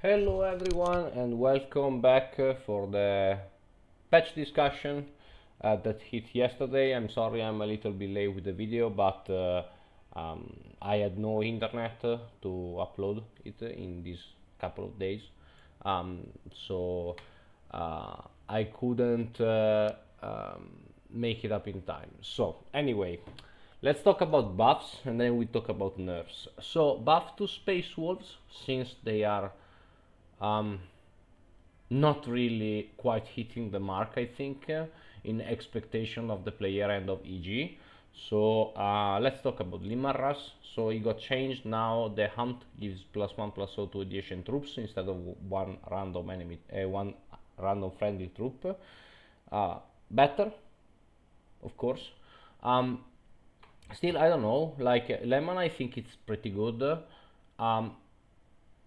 Hello everyone and welcome back for the patch discussion that hit yesterday. I'm sorry I'm a little bit late with the video, but I had no internet to upload it in these couple of days. Um, so I couldn't make it up in time. So anyway, let's talk about buffs and then we talk about nerfs. So buff to Space Wolves, since they are um, not really quite hitting the mark, I think, in expectation of the player and of EG. So let's talk about Limarras. So it got changed now. The hunt gives +1/+0 to adjacent troops instead of one random friendly troop. Better, of course. Um, Still, I don't know. Like Lemon, I think it's pretty good. Um,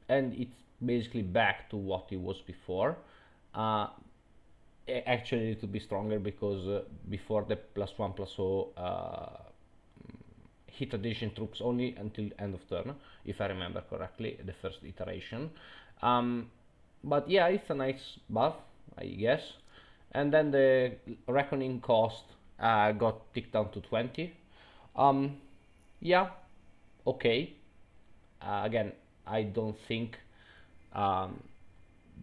and it's basically back to what it was before. Uh, Actually, a little bit stronger because before the +1/+0 hit addition troops only until end of turn, if I remember correctly, the first iteration. Um, but yeah, it's a nice buff, I guess. And then the reckoning cost got ticked down to 20. Um, yeah, okay. Again, I don't think um,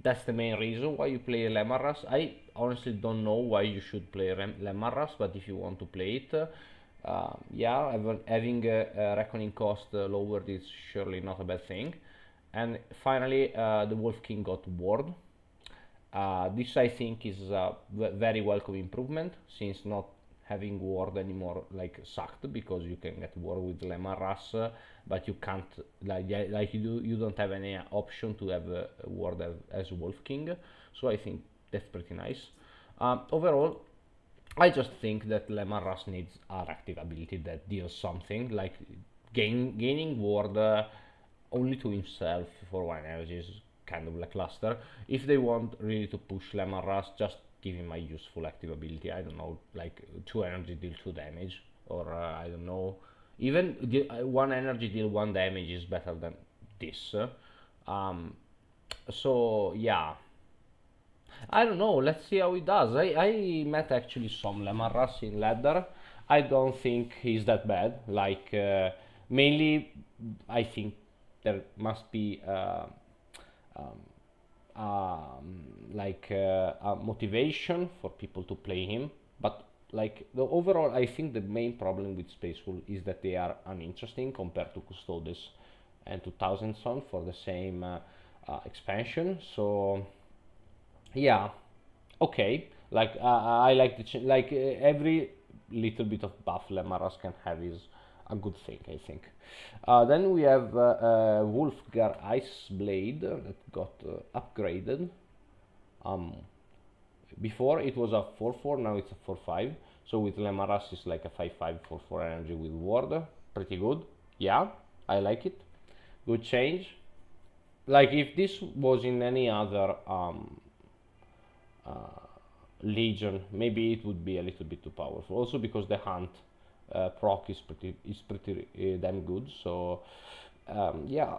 that's the main reason why you play Lemarras. I honestly don't know why you should play Lemarras, but if you want to play it, yeah, having a reckoning cost lowered is surely not a bad thing. And finally, the Wolf King got Ward. This I think is a very welcome improvement, since not having ward anymore like sucked, because you can get ward with Lemarras, but you can't, like you don't have any option to have a ward as Wolf King. So I think that's pretty nice. Overall, I just think that Lemarras needs an active ability that deals something, like gaining ward only to himself for one energy is kind of lackluster. If they want really to push Lemarras, just give him a useful active ability. I don't know, like 2 energy deal 2 damage, or I don't know, even 1 energy deal 1 damage is better than this. Um, so yeah, I don't know. Let's see how he does. I met actually some Lemarras in ladder. I don't think he's that bad. Like mainly, I think there must be um, a motivation for people to play him. But like the overall, I think the main problem with Space Wolf is that they are uninteresting compared to Custodes and to Thousand Son for the same expansion. So yeah, okay. Like I like the every little bit of buff Lemaras can have is a good thing, I think. Then we have Wolfgar Ice Blade that got upgraded. Um, Before it was a 4/4, now it's a 4/5. So with Lemaras it's like a 5/5 4/4 energy with ward. Pretty good. Yeah, I like it. Good change. Like if this was in any other Legion, maybe it would be a little bit too powerful. Also because the hunt proc is pretty damn good. So yeah,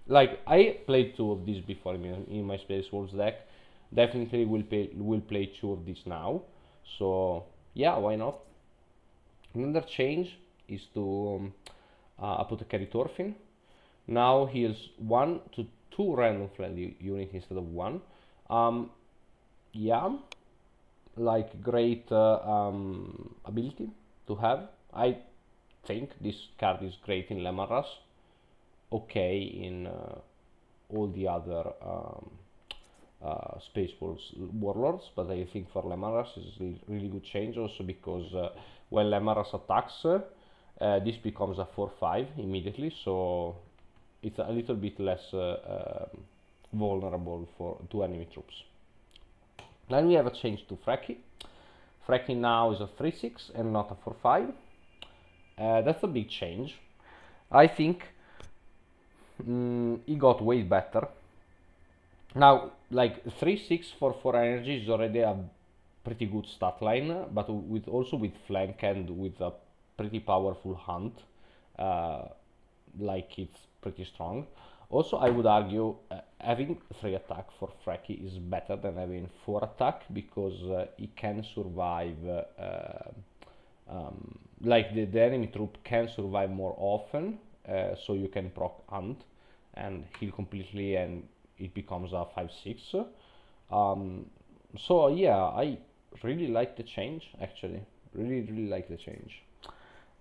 like I played 2 of these before in my Space Wolves deck. Definitely will play 2 of these now. So yeah, why not? Another change is to Apothecary Thorfinn. Now he is 1 to 2 random friendly unit instead of 1. Yeah, like great ability to have. I think this card is great in Lemaras, okay in all the other Space Wolves Warlords, but I think for Lemaras is a really good change also because when Lemaras attacks, this becomes a 4/5 immediately, so it's a little bit less vulnerable to enemy troops. Then we have a change to Freki. Freki now is a 3/6 and not a 4/5. That's a big change. I think he got way better. Now, like 3/6 for 4 energy is already a pretty good stat line, but with also with flank and with a pretty powerful hunt, uh, like it's pretty strong. Also, I would argue having 3 attack for Freki is better than having 4 attack, because he can survive, like the enemy troop can survive more often, so you can proc Ant and heal completely, and it becomes a 5/6. So yeah, I really like the change, actually. Really like the change.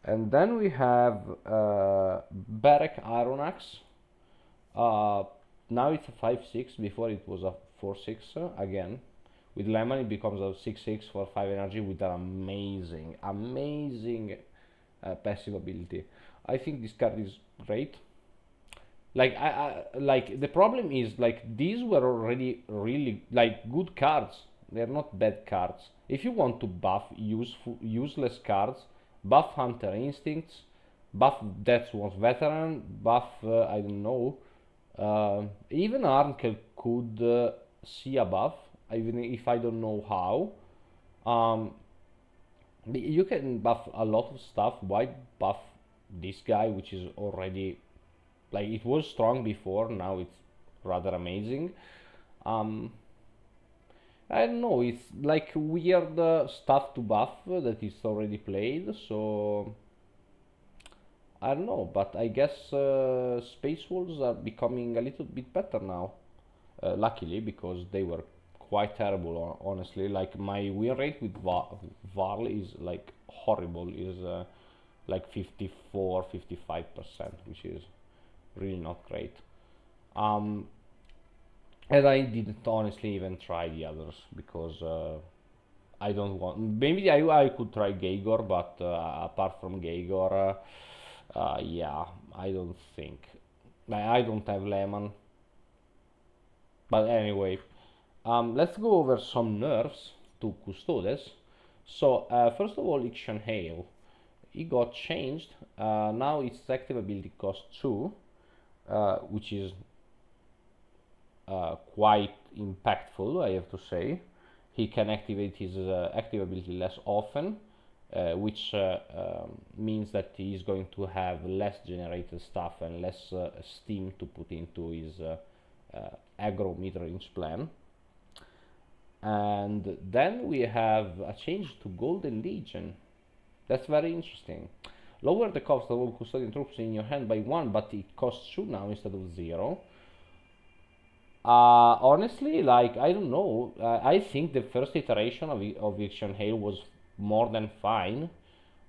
And then we have Berek Iron Axe. Uh, Now it's a 5/6. Before it was a 4/6 again. With Lemon it becomes a 6/6 for 5 energy with an amazing passive ability. I think this card is great. Like the problem is, like, these were already really like good cards. They're not bad cards. If you want to buff useless cards, buff Hunter Instincts, buff Death Sword's Veteran, buff I don't know. Even Arnkel could see a buff, even if I don't know how. Um, you can buff a lot of stuff. Why buff this guy, which is already, like, it was strong before, now it's rather amazing. um I don't know, it's like weird stuff to buff that is already played, so I don't know, but I guess Space Wolves are becoming a little bit better now, luckily, because they were quite terrible, honestly. Like, my win rate with Varl is like horrible, is like 54-55%, which is really not great. Um, and I didn't honestly even try the others, because I don't want. Maybe I could try Gaegor, but apart from Gaegor, yeah, I don't think. I don't have Lemon. But anyway, let's go over some nerfs to Custodes. So, first of all, Ixion Hail. It got changed. Now its active ability costs 2, which is quite impactful, I have to say. He can activate his active ability less often, which means that he is going to have less generated stuff and less steam to put into his aggro mid-range plan. And then we have a change to Golden Legion. That's very interesting. Lower the cost of all custodian troops in your hand by 1, but it costs 2 now instead of 0. Honestly, like, I don't know. I think the first iteration of Ixion Hail was more than fine.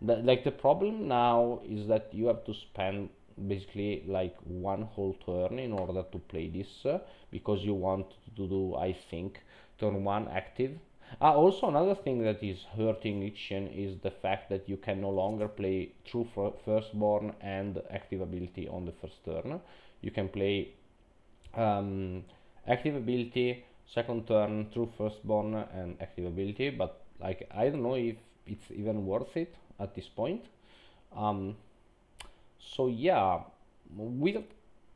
Like, the problem now is that you have to spend basically like one whole turn in order to play this, because you want to do, I think, turn 1 active. Also, another thing that is hurting Ixion is the fact that you can no longer play True Firstborn and active ability on the first turn. You can play active ability, second turn, True Firstborn, and active ability, but like, I don't know if it's even worth it at this point. So yeah, with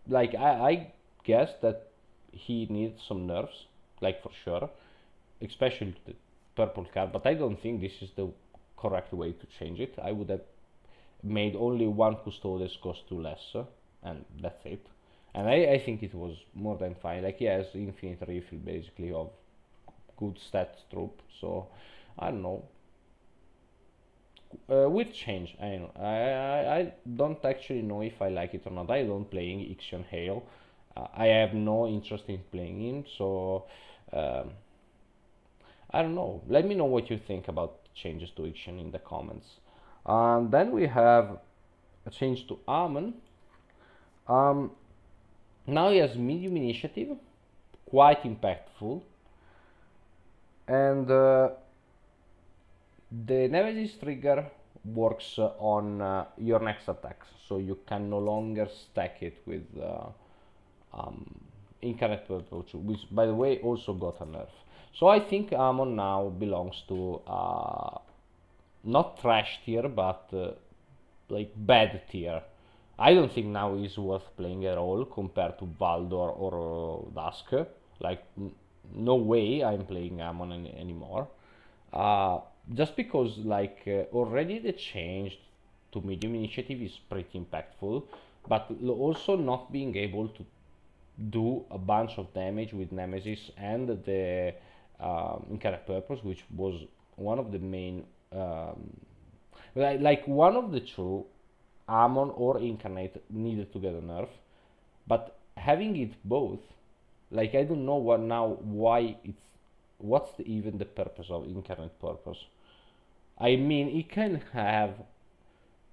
like, I guess that he needs some nerfs, like, for sure, especially the purple card, but I don't think this is the correct way to change it. I would have made only one Custodes cost 2 less, and that's it. And I think it was more than fine. Like, he has infinite refill basically of good stats troop, so I don't know. With change, I don't actually know if I like it or not. I don't play Ixion Hail. I have no interest in playing him, so um, I don't know. Let me know what you think about changes to Ixion in the comments. Then we have a change to Amon. Um, Now he has medium initiative, quite impactful, and the Nemesis trigger works on your next attacks, so you can no longer stack it with Incarnate Purple, which, by the way, also got a nerf. So I think Amon now belongs to not trash tier, but like bad tier. I don't think now is worth playing at all compared to Baldor or Dusk. Like, no way I'm playing Amon anymore. Just because, like, already the change to medium initiative is pretty impactful, but also not being able to do a bunch of damage with Nemesis and the Incarnate Purpose, which was one of the main, like one of the two, Amon or Incarnate needed to get a nerf, but having it both, like I don't know what now why it's what's even the purpose of Incarnate Purpose. I mean, it can have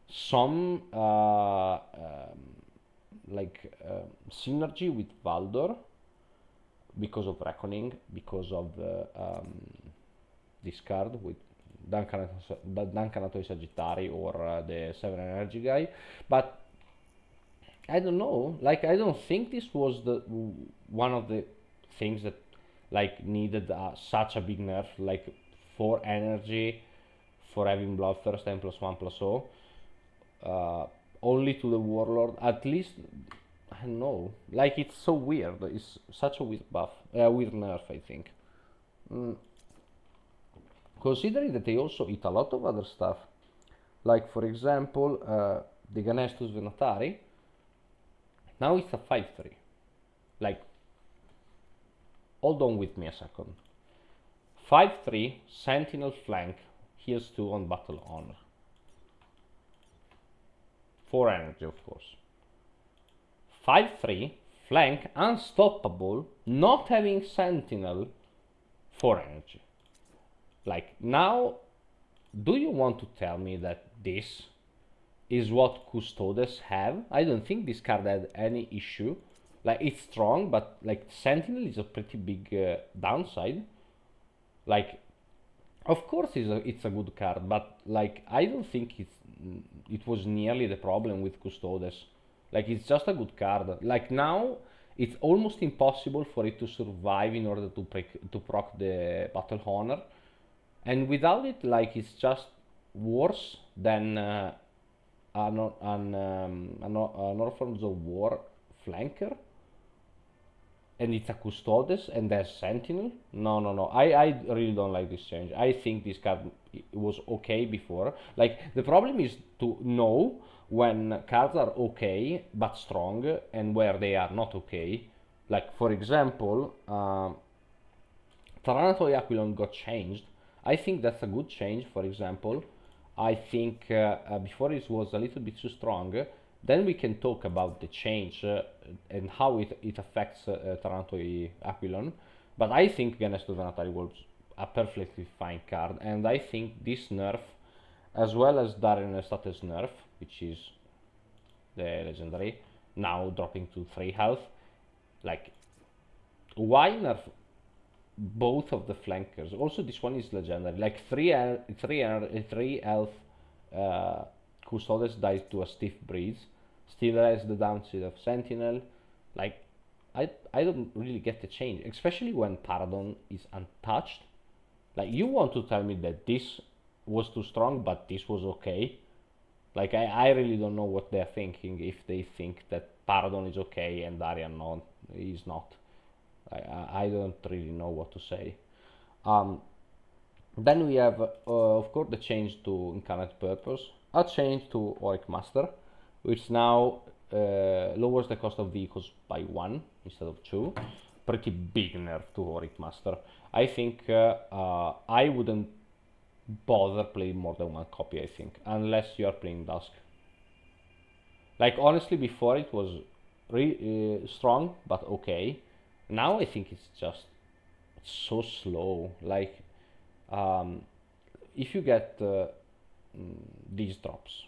some synergy with Valdor because of Reckoning, because of this card with Duncan Atoi Sagittari or the 7 energy guy, but I don't know. Like I don't think this was the one of the things that like needed such a big nerf, like 4 energy for having Bloodthirst and +1/+0, only to the Warlord. At least I don't know. Like it's so weird. It's such a weird buff, weird nerf. I think. Mm. Considering that they also eat a lot of other stuff, like for example, the Ganestus Venatari. Now it's a 5/3. Like, hold on with me a second. 5/3 Sentinel flank. Here's 2 on Battle Honor. 4 energy, of course. 5/3 flank unstoppable, not having Sentinel. 4 energy. Like now, do you want to tell me that this is what Custodes have? I don't think this card had any issue. Like it's strong, but like Sentinel is a pretty big downside. Like, of course, it's a good card, but like I don't think it was nearly the problem with Custodes. Like it's just a good card. Like now, it's almost impossible for it to survive in order to proc the Battle Honor, and without it, like it's just worse than an Orphans of War flanker, and it's a Custodes and there's Sentinel. No, no, no. I really don't like this change. I think this card was okay before. Like the problem is to know when cards are okay but strong and where they are not okay. Like for example, Taranatoi Aquilon got changed. I think that's a good change. For example, I think before it was a little bit too strong. Then we can talk about the change and how it affects Taranatoi Aquilon. But I think Ganestus Venatari was a perfectly fine card, and I think this nerf, as well as Darien Status nerf, which is the legendary, now dropping to 3 health, like why nerf both of the flankers? Also, this one is legendary. Like 3 health Custodes dies to a Stiff Breeze. Still has the downside of Sentinel. Like, I don't really get the change, especially when Paradon is untouched. Like, you want to tell me that this was too strong, but this was okay? Like, I really don't know what they're thinking if they think that Paradon is okay and Darien is not. I don't really know what to say. Then we have, of course, the change to Incarnate Purpose, a change to Auric Master, which now lowers the cost of vehicles by 1 instead of 2. Pretty big nerf to Auric Master. I think I wouldn't bother playing more than 1 copy, I think, unless you are playing Dusk. Like, honestly, before it was strong, but okay. Now I think it's just so slow. Like, if you get these drops,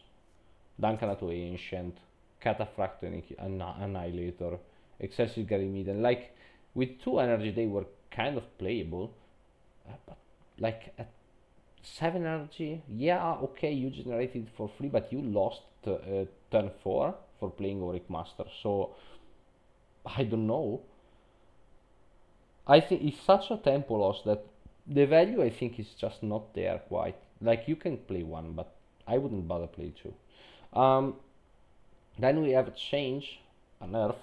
Duncan Atoi Ancient, Cataphract Annihilator, Excessive Garymedon, like with 2 energy they were kind of playable, but like at 7 energy, yeah, okay, you generated for free, but you lost turn 4 for playing Auric Master, so I don't know. I think it's such a tempo loss that the value I think is just not there quite. Like you can play 1, but I wouldn't bother play 2. Then we have a change, a nerf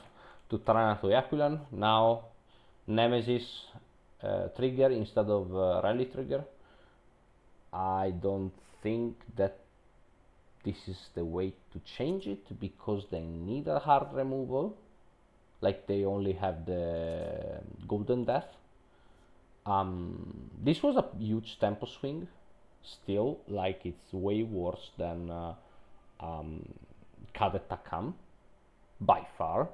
to Taranatoi Aquilon. Now Nemesis trigger instead of rally trigger. I don't think that this is the way to change it because they need a hard removal. like they only have the Golden Death. This was a huge tempo swing. Still, like it's way worse than um, Cadet Takam by far.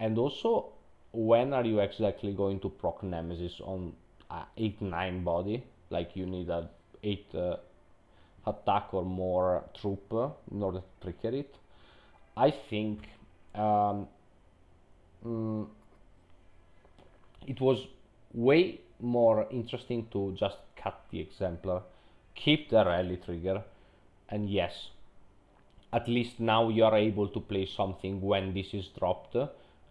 And also, when are you exactly going to proc Nemesis on 8-9 body? Like you need a 8 attack or more troop in order to trigger it. I think um, mm, it was way more interesting to just cut the exemplar, keep the rally trigger, and yes, at least now you are able to play something when this is dropped,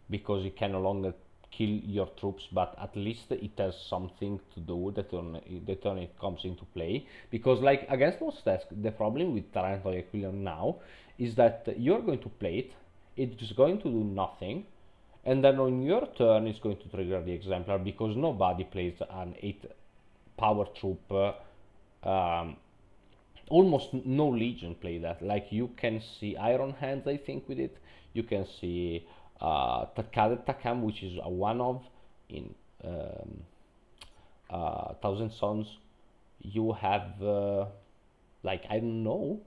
because it can no longer kill your troops, but at least it has something to do the turn it comes into play. Because like against most decks, the problem with Taranto Aquilion now is that you're going to play it, it's going to do nothing, and then on your turn it's going to trigger the exemplar, because nobody plays an 8 power troop. Um, Almost no legion play that. Like you can see Iron Hands, I think, with it. You can see Cadet Takam, which is a one of in um, Thousand Sons. You have like I don't know.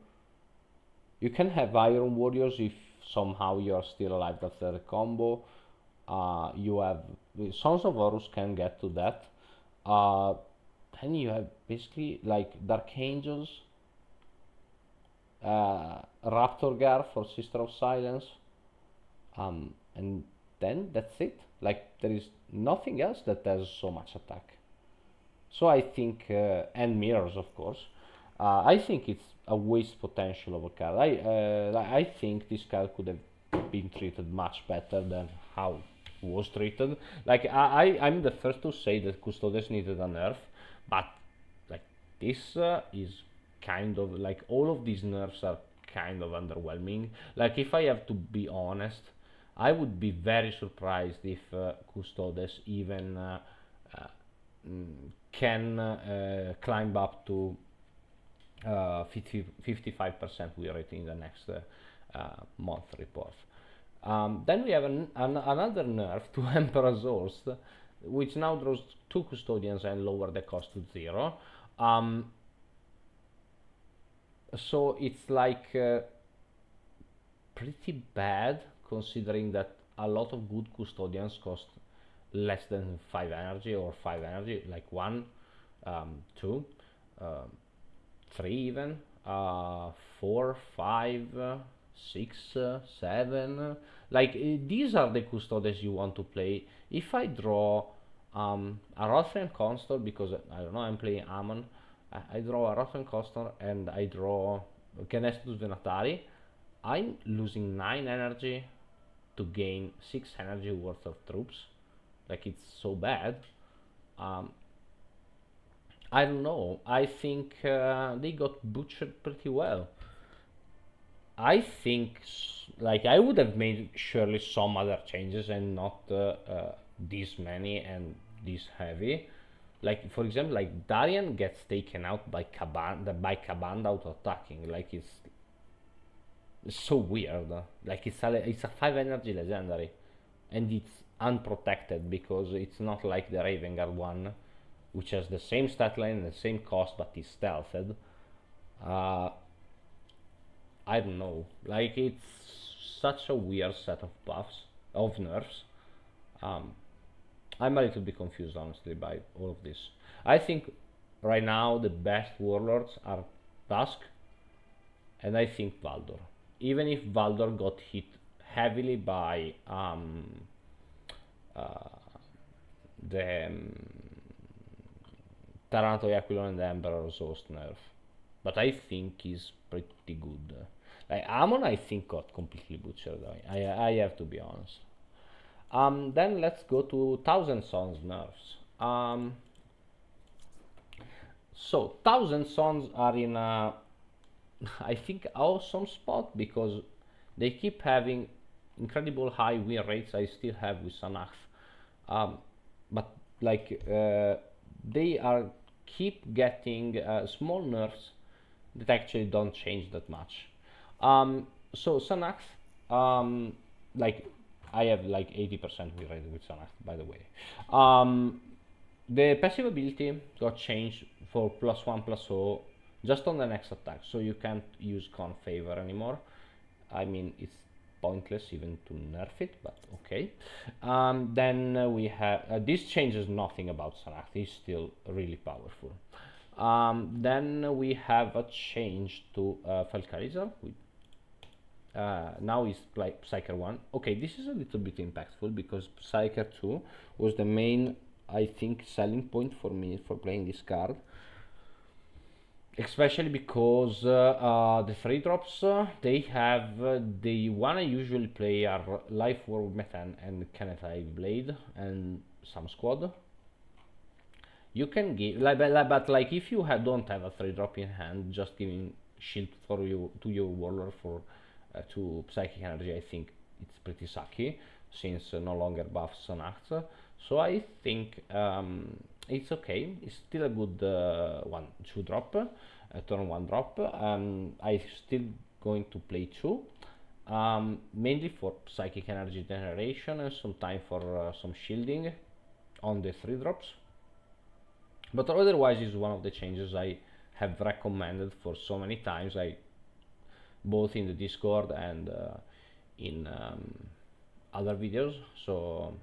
You can have Iron Warriors if somehow you're still alive after the combo. You have Sons of Horus can get to that. Uh, then you have basically like Dark Angels, Raptor Guard for Sister of Silence, and then that's it. Like there is nothing else that has so much attack. So I think, and mirrors of course. I think it's a waste potential of a card. I think this card could have been treated much better than how it was treated. Like I'm the first to say that Custodes needed a nerf, but like this is kind of like all of these nerfs are kind of underwhelming. Like if I have to be honest, I would be very surprised if Custodes even uh, can climb up to 55% win rate in the next month report. Then we have another nerf to Emperor's Host, which now draws 2 custodians and lower the cost to 0. So it's like pretty bad, considering that a lot of good custodians cost less than 5 energy or 5 energy, like 1, 2, 3 even, 4, 5, 6, 7. Like these are the custodians you want to play. If I draw a Rothrian Constable, because I don't know, I'm playing Amon, I draw a Rothrian Constable and I draw Genestus Venatari, I'm losing 9 energy to gain 6 energy worth of troops. Like it's so bad. Um, I don't know. I think they got butchered pretty well. I think like I would have made surely some other changes and not this many and this heavy. Like for example, like Darian gets taken out by Kaband auto attacking. Like it's so weird. Like it's a 5 energy legendary, and it's unprotected because it's not like the Raven Guard one, which has the same stat line and the same cost but is stealthed. Uh, I don't know. Like it's such a weird set of buffs of nerfs. Um, I'm a little bit confused honestly by all of this. I think right now the best warlords are Dusk and I think Valdor. Even if Valdor got hit heavily by uh, the Taranto Aquilon and the Emperor's Host nerf, but I think he's pretty good. Like Amon, I think got completely butchered. I have to be honest. Then let's go to Thousand Sons nerfs. So Thousand Sons are in a, I think, awesome spot because they keep having incredible high win rates. I still have with Sanakh, but like they are keep getting small nerfs that actually don't change that much. So Sanakh, um, like I have like 80% win rate with Sanath, by the way. Um, the passive ability got changed for +1/+0 just on the next attack, so you can't use Con Favor anymore. I mean, it's pointless even to nerf it, but okay. Then we have this changes nothing about Sanath. He's still really powerful. Then we have a change to Falcarizar. Now is Psyker 1. Okay, this is a little bit impactful because Psyker 2 was the main, I think, selling point for me for playing this card. Especially because the 3 drops they have the one I usually play are Life Orb Methan and Kanethai Blade and some squad. You can give but like if you don't have a 3 drop in hand, just giving shield for you to your warlord for to psychic energy, I think it's pretty sucky since no longer buffs Sanath. So I think it's okay. It's still a good 1/2 drop, turn 1 drop. I still going to play 2, mainly for psychic energy generation and some time for some shielding on the 3 drops. But otherwise, is one of the changes I have recommended for so many times. I both in the Discord and in other videos. So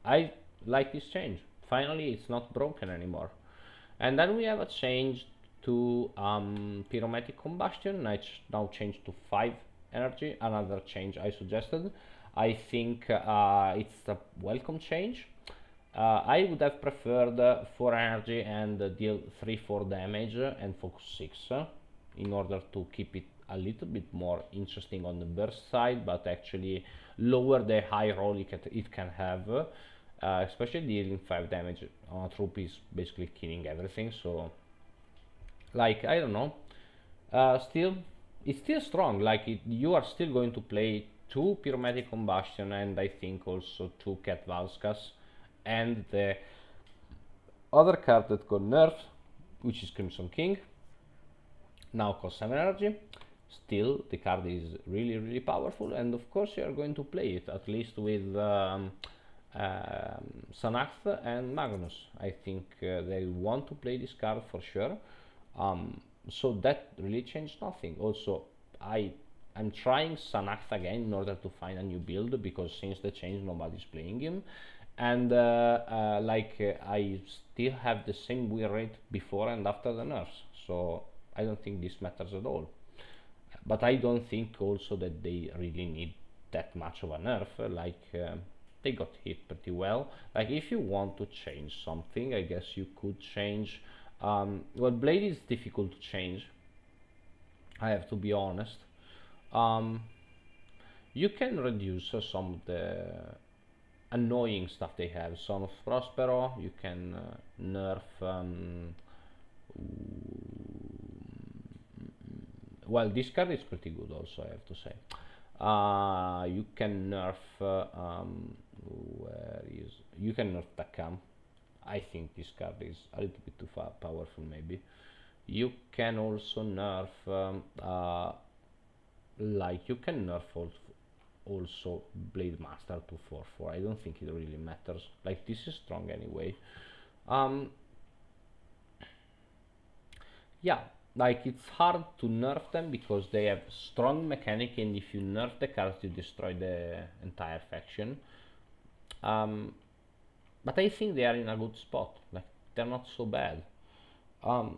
I like this change. Finally, it's not broken anymore. And then we have a change to Pyromatic Combustion. Now changed to 5 energy. Another change I suggested. I think it's a welcome change. I would have preferred 4 energy and deal 3-4 damage and focus 6 in order to keep it a little bit more interesting on the burst side, but actually lower the high roll it can have, especially dealing 5 damage on a troop is basically killing everything. So like I don't know, still it's still strong. Like you are still going to play 2 Pyromatic Combustion and I think also 2 Cat Valskas and the other card that got nerfed, which is Crimson King, now costs 7 energy. Still, the card is really powerful, and of course you are going to play it, at least with Sanath and Magnus. I think they want to play this card for sure. So that really changed nothing. Also, I'm trying Sanath again in order to find a new build, because since the change nobody's playing him, and I still have the same win rate before and after the nerfs, so I don't think this matters at all. But I don't think also that they really need that much of a nerf. They got hit pretty well. Like if you want to change something, I guess you could change. Well, Blade is difficult to change, I have to be honest. You can reduce some of the annoying stuff they have. Son of Prospero, you can nerf. Well, this card is pretty good also, I have to say. You can nerf. Where is you can nerf Takam. I think this card is a little bit too powerful, maybe. You can also nerf. Like you can nerf also Blade Master to 4/4. I don't think it really matters. Like this is strong anyway. Yeah, like it's hard to nerf them because they have strong mechanic, and if you nerf the cards, you destroy the entire faction. But I think they are in a good spot. Like they're not so bad. Um,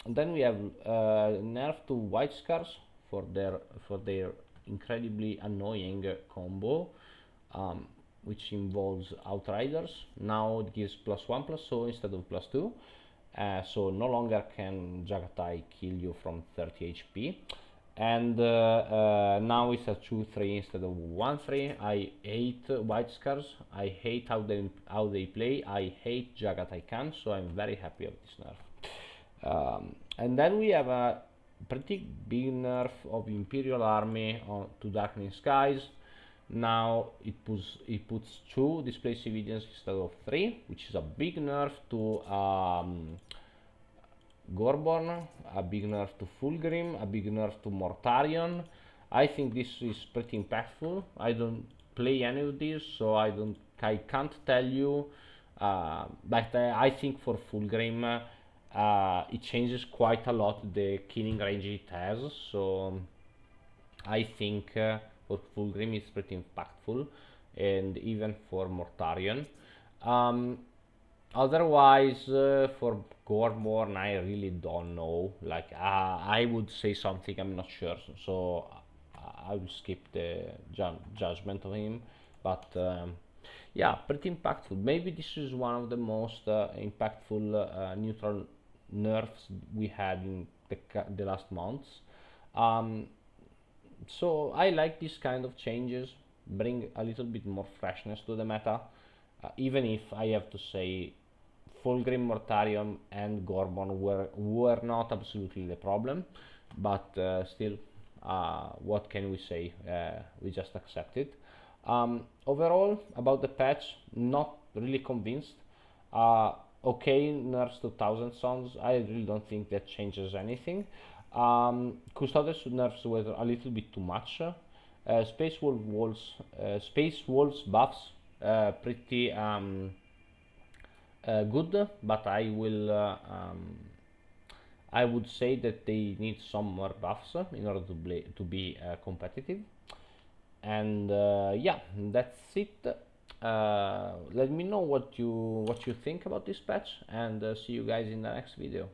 then we have nerf to White Scars for their incredibly annoying combo, which involves Outriders. Now it gives +1/+0 instead of +2. So no longer can Jagatai kill you from 30 HP, and now it's a 2/3 instead of 1/3. I hate White Scars. I hate how they play. I hate Jagatai Khan, so I'm very happy of this nerf. And then we have a pretty big nerf of Imperial Army to Darkening Skies. Now it puts 2 display civilians instead of 3, which is a big nerf to Gorborn, a big nerf to Fulgrim, a big nerf to Mortarion, I think this is pretty impactful. I don't play any of these, so I can't tell you. But I think for Fulgrim, it changes quite a lot the killing range it has. So I think for Fulgrim it's pretty impactful, and even for Mortarion. Um, Otherwise, for Gormorn, I really don't know. Like, I would say something, I'm not sure. So I will skip the judgment of him. But yeah, pretty impactful. Maybe this is one of the most impactful neutral nerfs we had in the last months. Um, so I like this kind of changes, bring a little bit more freshness to the meta. Even if I have to say Fulgrim, Mortarion, and Gorbon were not absolutely the problem, but still, what can we say? We just accept it. Overall, about the patch, not really convinced. Uh, okay, nerfs to 1000 sons. I really don't think that changes anything. Custodes nerfs were a little bit too much. Space Wolves buffs, pretty good, but I would say that they need some more buffs in order to be competitive. And yeah, that's it. Let me know what you think about this patch, and see you guys in the next video.